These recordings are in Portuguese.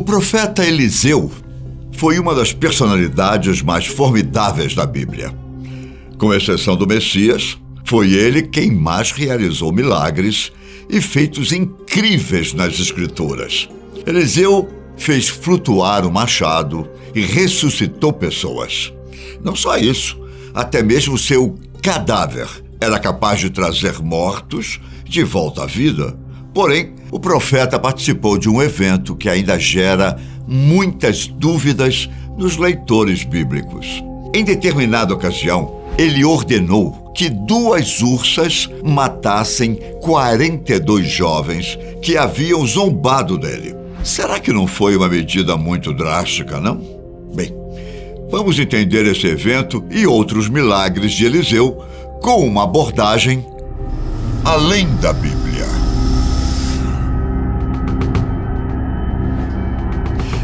profeta Eliseu foi uma das personalidades mais formidáveis da Bíblia. Com exceção do Messias, foi ele quem mais realizou milagres e feitos incríveis nas Escrituras. Eliseu fez flutuar o machado e ressuscitou pessoas. Não só isso, até mesmo seu cadáver era capaz de trazer mortos de volta à vida. Porém, o profeta participou de um evento que ainda gera muitas dúvidas nos leitores bíblicos. Em determinada ocasião, ele ordenou que 2 ursas matassem 42 jovens que haviam zombado dele. Será que não foi uma medida muito drástica, não? Bem, vamos entender esse evento e outros milagres de Eliseu com uma abordagem além da Bíblia.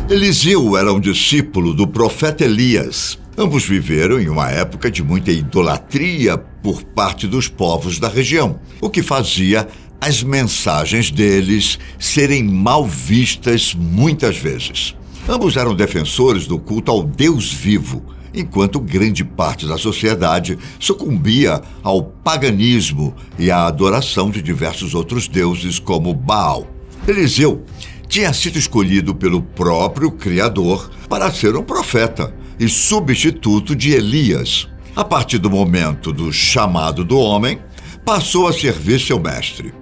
Eliseu era um discípulo do profeta Elias. Ambos viveram em uma época de muita idolatria por parte dos povos da região, o que fazia as mensagens deles serem mal vistas muitas vezes. Ambos eram defensores do culto ao Deus vivo, enquanto grande parte da sociedade sucumbia ao paganismo e à adoração de diversos outros deuses como Baal. Eliseu tinha sido escolhido pelo próprio Criador para ser um profeta e substituto de Elias. A partir do momento do chamado do homem, passou a servir seu mestre.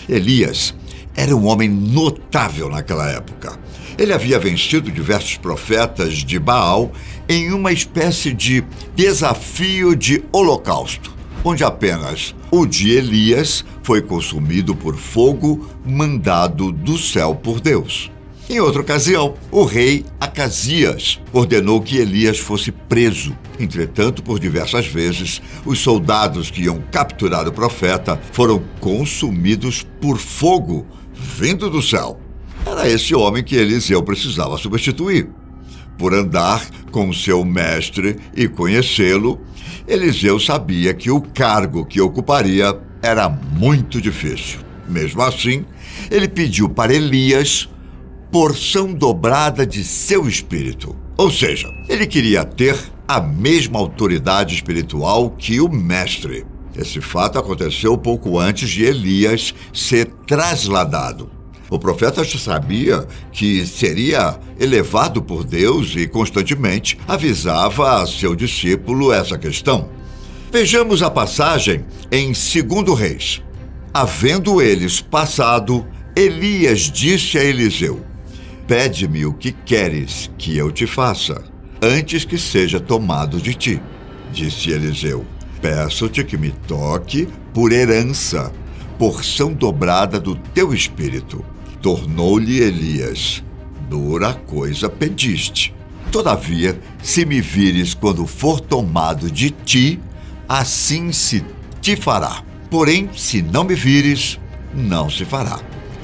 Elias era um homem notável naquela época. Ele havia vencido diversos profetas de Baal em uma espécie de desafio de holocausto, onde apenas o de Elias foi consumido por fogo mandado do céu por Deus. Em outra ocasião, o rei Acasias ordenou que Elias fosse preso. Entretanto, por diversas vezes, os soldados que iam capturar o profeta foram consumidos por fogo vindo do céu. Era esse homem que Eliseu precisava substituir. Por andar com seu mestre e conhecê-lo, Eliseu sabia que o cargo que ocuparia era muito difícil. Mesmo assim, ele pediu para Elias porção dobrada de seu espírito. Ou seja, ele queria ter a mesma autoridade espiritual que o mestre. Esse fato aconteceu pouco antes de Elias ser trasladado. O profeta já sabia que seria elevado por Deus e constantemente avisava a seu discípulo essa questão. Vejamos a passagem em 2 Reis. Havendo eles passado, Elias disse a Eliseu: pede-me o que queres que eu te faça, antes que seja tomado de ti. Disse Eliseu: peço-te que me toque por herança, porção dobrada do teu espírito. Tornou-lhe Elias: dura coisa pediste. Todavia, se me vires quando for tomado de ti, assim se te fará. Porém, se não me vires, não se fará.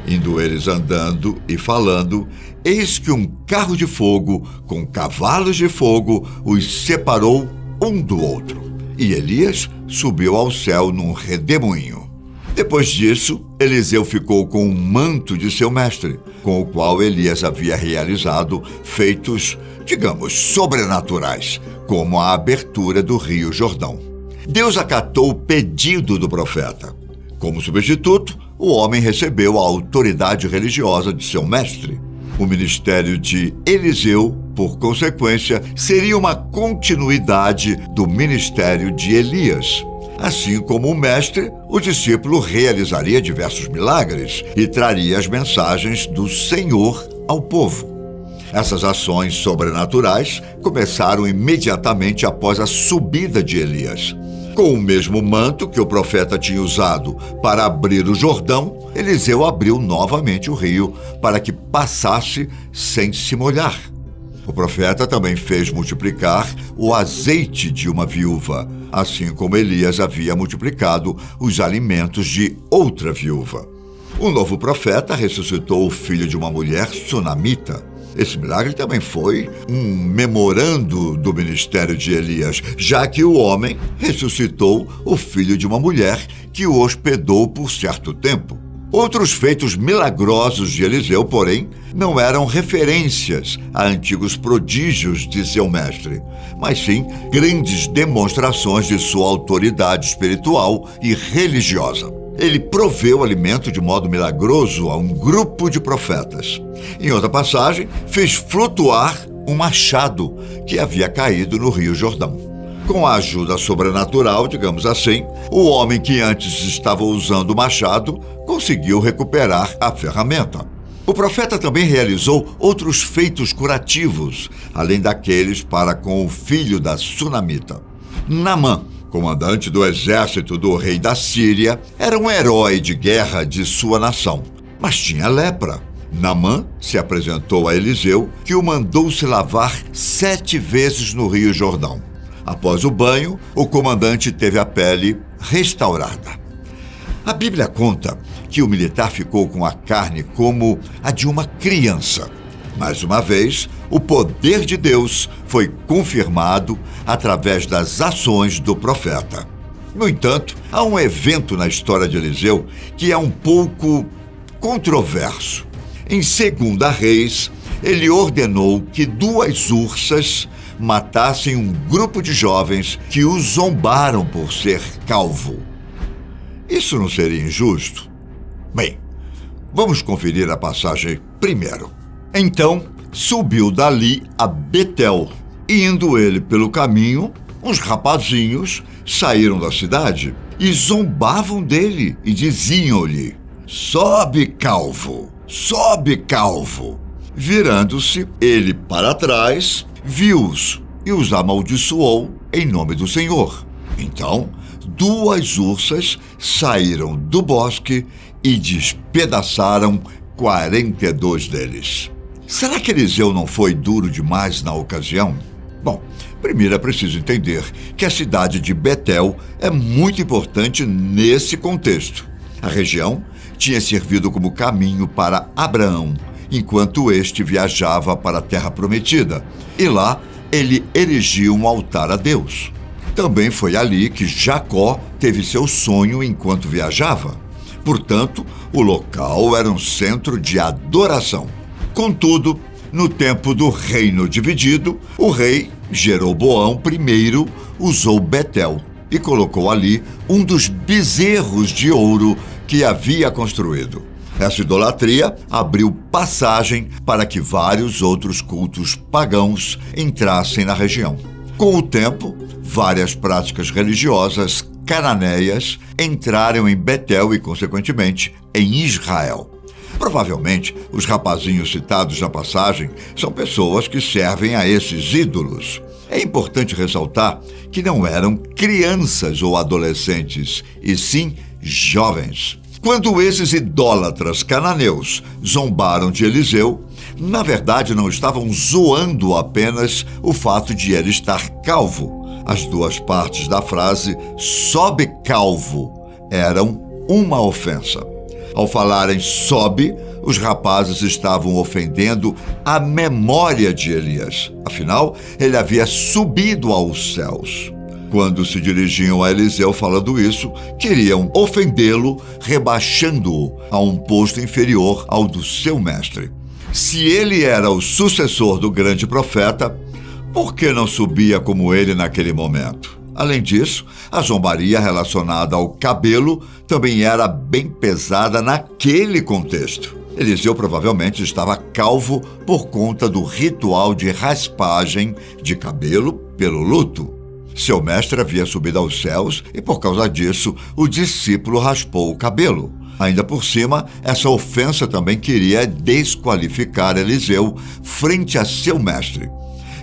Indo eles andando e falando, eis que um carro de fogo, com cavalos de fogo, os separou um do outro. E Elias subiu ao céu num redemoinho. Depois disso, Eliseu ficou com o manto de seu mestre, com o qual Elias havia realizado feitos, digamos, sobrenaturais, como a abertura do rio Jordão. Deus acatou o pedido do profeta. Como substituto, o homem recebeu a autoridade religiosa de seu mestre. O ministério de Eliseu, por consequência, seria uma continuidade do ministério de Elias. Assim como o mestre, o discípulo realizaria diversos milagres e traria as mensagens do Senhor ao povo. Essas ações sobrenaturais começaram imediatamente após a subida de Elias. Com o mesmo manto que o profeta tinha usado para abrir o Jordão, Eliseu abriu novamente o rio para que passasse sem se molhar. O profeta também fez multiplicar o azeite de uma viúva, assim como Elias havia multiplicado os alimentos de outra viúva. O novo profeta ressuscitou o filho de uma mulher sunamita. Esse milagre também foi um memorando do ministério de Elias, já que o homem ressuscitou o filho de uma mulher que o hospedou por certo tempo. Outros feitos milagrosos de Eliseu, porém, não eram referências a antigos prodígios de seu mestre, mas sim grandes demonstrações de sua autoridade espiritual e religiosa. Ele proveu alimento de modo milagroso a um grupo de profetas. Em outra passagem, fez flutuar um machado que havia caído no Rio Jordão. Com a ajuda sobrenatural, digamos assim, o homem que antes estava usando o machado conseguiu recuperar a ferramenta. O profeta também realizou outros feitos curativos, além daqueles para com o filho da sunamita. Naamã, comandante do exército do rei da Síria, era um herói de guerra de sua nação, mas tinha lepra. Naamã se apresentou a Eliseu, que o mandou se lavar 7 vezes no Rio Jordão. Após o banho, o comandante teve a pele restaurada. A Bíblia conta que o militar ficou com a carne como a de uma criança. Mais uma vez, o poder de Deus foi confirmado através das ações do profeta. No entanto, há um evento na história de Eliseu que é um pouco controverso. Em 2 Reis, ele ordenou que 2 ursas matassem um grupo de jovens que o zombaram por ser calvo. Isso não seria injusto? Bem, vamos conferir a passagem primeiro. Então, subiu dali a Betel, e indo ele pelo caminho, uns rapazinhos saíram da cidade e zombavam dele e diziam-lhe: "Sobe, calvo! Sobe, calvo!" Virando-se ele para trás, viu-os e os amaldiçoou em nome do Senhor. Então, 2 ursas saíram do bosque e despedaçaram 42 deles. Será que Eliseu não foi duro demais na ocasião? Bom, primeiro é preciso entender que a cidade de Betel é muito importante nesse contexto. A região tinha servido como caminho para Abraão, enquanto este viajava para a Terra Prometida, e lá ele erigiu um altar a Deus. Também foi ali que Jacó teve seu sonho enquanto viajava. Portanto, o local era um centro de adoração. Contudo, no tempo do reino dividido, o rei Jeroboão I usou Betel e colocou ali um dos bezerros de ouro que havia construído. Essa idolatria abriu passagem para que vários outros cultos pagãos entrassem na região. Com o tempo, várias práticas religiosas cananeias entraram em Betel e, consequentemente, em Israel. Provavelmente, os rapazinhos citados na passagem são pessoas que servem a esses ídolos. É importante ressaltar que não eram crianças ou adolescentes, e sim jovens. Quando esses idólatras cananeus zombaram de Eliseu, na verdade não estavam zoando apenas o fato de ele estar calvo. As 2 partes da frase "sobe calvo" eram uma ofensa. Ao falarem "sobe", os rapazes estavam ofendendo a memória de Elias. Afinal, ele havia subido aos céus. Quando se dirigiam a Eliseu falando isso, queriam ofendê-lo, rebaixando-o a um posto inferior ao do seu mestre. Se ele era o sucessor do grande profeta, por que não subia como ele naquele momento? Além disso, a zombaria relacionada ao cabelo também era bem pesada naquele contexto. Eliseu provavelmente estava calvo por conta do ritual de raspagem de cabelo pelo luto. Seu mestre havia subido aos céus e, por causa disso, o discípulo raspou o cabelo. Ainda por cima, essa ofensa também queria desqualificar Eliseu frente a seu mestre.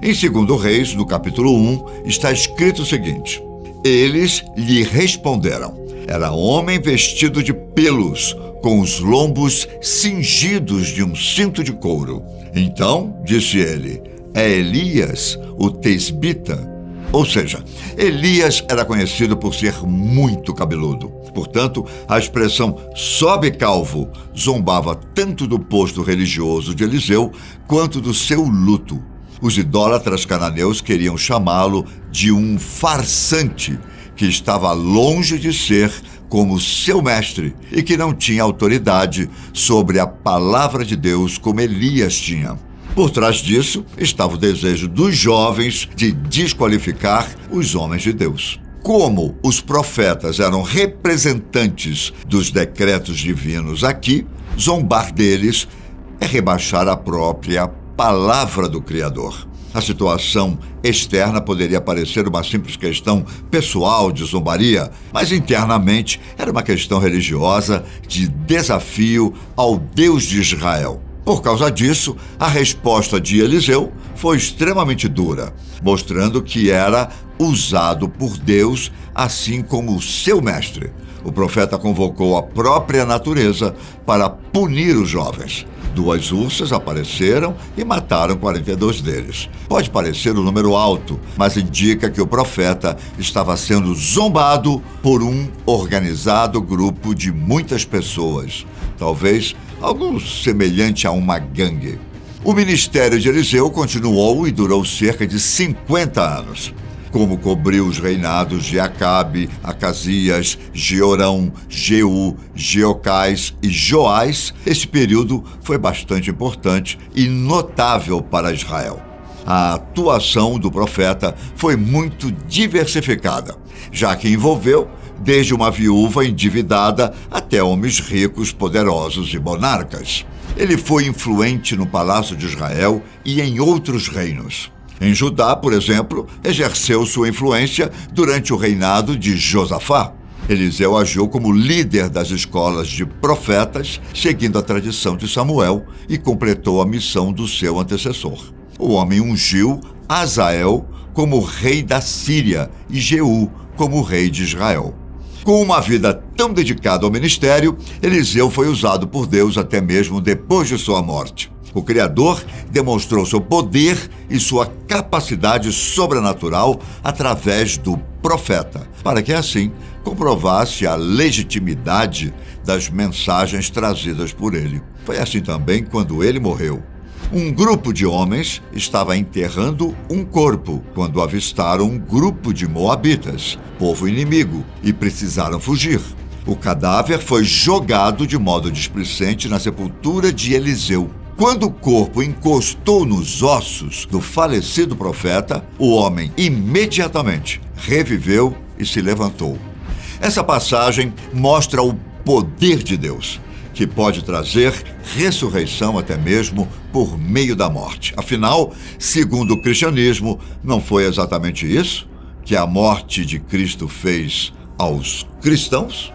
Em 2 Reis, no capítulo 1, está escrito o seguinte: eles lhe responderam: era homem vestido de pelos, com os lombos cingidos de um cinto de couro. Então, disse ele, é Elias, o tesbita. Ou seja, Elias era conhecido por ser muito cabeludo. Portanto, a expressão "sobe calvo" zombava tanto do posto religioso de Eliseu quanto do seu luto. Os idólatras cananeus queriam chamá-lo de um farsante, que estava longe de ser como seu mestre e que não tinha autoridade sobre a palavra de Deus como Elias tinha. Por trás disso estava o desejo dos jovens de desqualificar os homens de Deus. Como os profetas eram representantes dos decretos divinos aqui, zombar deles é rebaixar a própria palavra do Criador. A situação externa poderia parecer uma simples questão pessoal de zombaria, mas internamente era uma questão religiosa de desafio ao Deus de Israel. Por causa disso, a resposta de Eliseu foi extremamente dura, mostrando que era usado por Deus, assim como o seu mestre. O profeta convocou a própria natureza para punir os jovens. 2 ursas apareceram e mataram 42 deles. Pode parecer um número alto, mas indica que o profeta estava sendo zombado por um organizado grupo de muitas pessoas. Talvez algo semelhante a uma gangue. O ministério de Eliseu continuou e durou cerca de 50 anos. Como cobriu os reinados de Acabe, Acasias, Jeorão, Jeú, Jeocás e Joás, esse período foi bastante importante e notável para Israel. A atuação do profeta foi muito diversificada, já que envolveu desde uma viúva endividada até homens ricos, poderosos e monarcas. Ele foi influente no palácio de Israel e em outros reinos. Em Judá, por exemplo, exerceu sua influência durante o reinado de Josafá. Eliseu agiu como líder das escolas de profetas, seguindo a tradição de Samuel, e completou a missão do seu antecessor. O homem ungiu Azael como rei da Síria e Jeú como rei de Israel. Com uma vida tão dedicada ao ministério, Eliseu foi usado por Deus até mesmo depois de sua morte. O Criador demonstrou seu poder e sua capacidade sobrenatural através do profeta, para que assim comprovasse a legitimidade das mensagens trazidas por ele. Foi assim também quando ele morreu. Um grupo de homens estava enterrando um corpo quando avistaram um grupo de moabitas, povo inimigo, e precisaram fugir. O cadáver foi jogado de modo displicente na sepultura de Eliseu. Quando o corpo encostou nos ossos do falecido profeta, o homem imediatamente reviveu e se levantou. Essa passagem mostra o poder de Deus, que pode trazer ressurreição até mesmo por meio da morte. Afinal, segundo o cristianismo, não foi exatamente isso que a morte de Cristo fez aos cristãos?